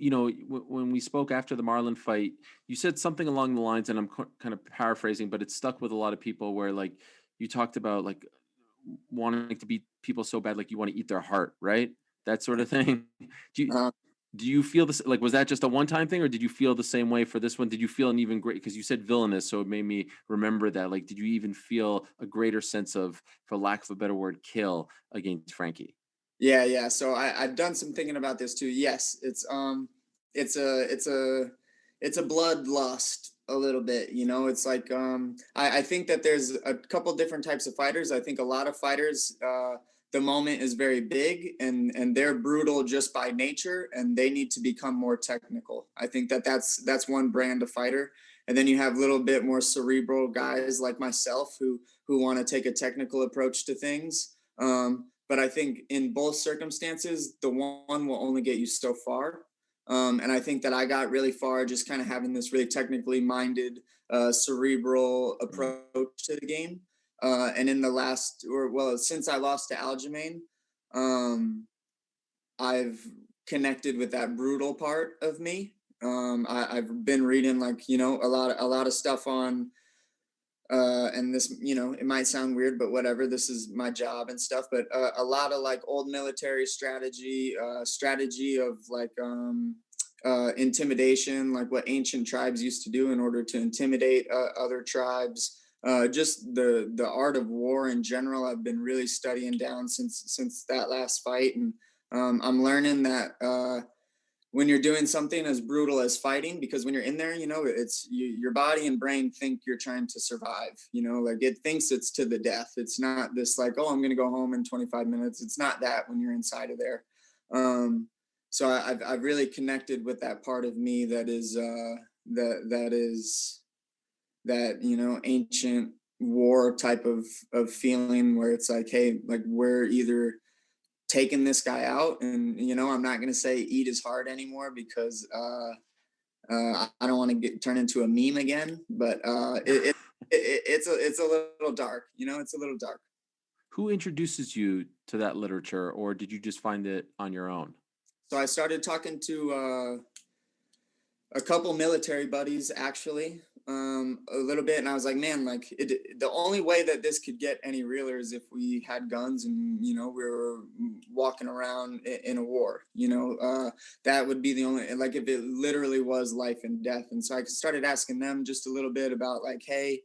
when we spoke after the Marlon fight, you said something along the lines, and I'm kind of paraphrasing, but it stuck with a lot of people where like you talked about like wanting to beat people so bad, like you want to eat their heart, right? That sort of thing. Do you Uh, do you feel this like was that just a one-time thing, or did you feel the same way for this one? Did you feel an even great because you said villainous, so it made me remember that. Like, did you even feel a greater sense of, for lack of a better word, kill against Frankie? yeah, yeah. So I've done some thinking about this too. Yes, it's a bloodlust a little bit, you know. It's like I think that there's a couple different types of fighters. I think a lot of fighters the moment is very big and they're brutal just by nature and they need to become more technical. I think that that's one brand of fighter. And then you have a little bit more cerebral guys like myself who want to take a technical approach to things. But I think in both circumstances, the one will only get you so far. And I think that I got really far just kind of having this really technically minded, cerebral Mm. approach to the game. And in the last, or well, since I lost to Aljamain, um, I've connected with that brutal part of me. I've been reading like a lot of stuff on and this it might sound weird but whatever, this is my job and stuff, but a lot of like old military strategy, strategy of like intimidation, like what ancient tribes used to do in order to intimidate other tribes, just the art of war in general. I've been really studying down since that last fight, and I'm learning that when you're doing something as brutal as fighting, because when you're in there, it's your body and brain think you're trying to survive, like it thinks it's to the death. It's not this like, oh, I'm going to go home in 25 minutes. It's not that when you're inside of there. So I've really connected with that part of me that is that is that ancient war type of feeling where it's like, hey, like we're either taking this guy out, and I'm not going to say eat his heart anymore because I don't want to get turn into a meme again, but it's a little dark, it's a little dark. Who introduces you to that literature, or did you just find it on your own? So I started talking to a couple military buddies actually, a little bit, and I was like, man, like the only way that this could get any realer is if we had guns and we were walking around in a war. That would be the only, like if it literally was life and death. And so I started asking them just a little bit about like, hey,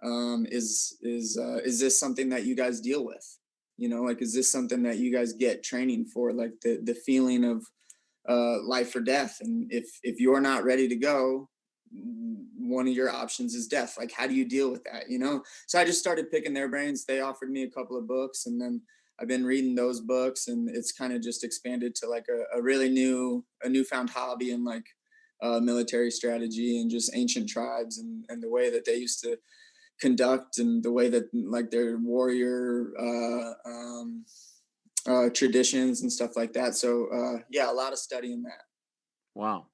is this something that you guys deal with? Like is this something that you guys get training for, like the feeling of life or death? And if you're not ready to go, one of your options is death. Like how do you deal with that? So I just started picking their brains. They offered me a couple of books, and then I've been reading those books, and it's kind of just expanded to like a really newfound hobby in like military strategy and just ancient tribes and the way that they used to conduct and the way that like their warrior traditions and stuff like that. So yeah, a lot of studying that. Wow.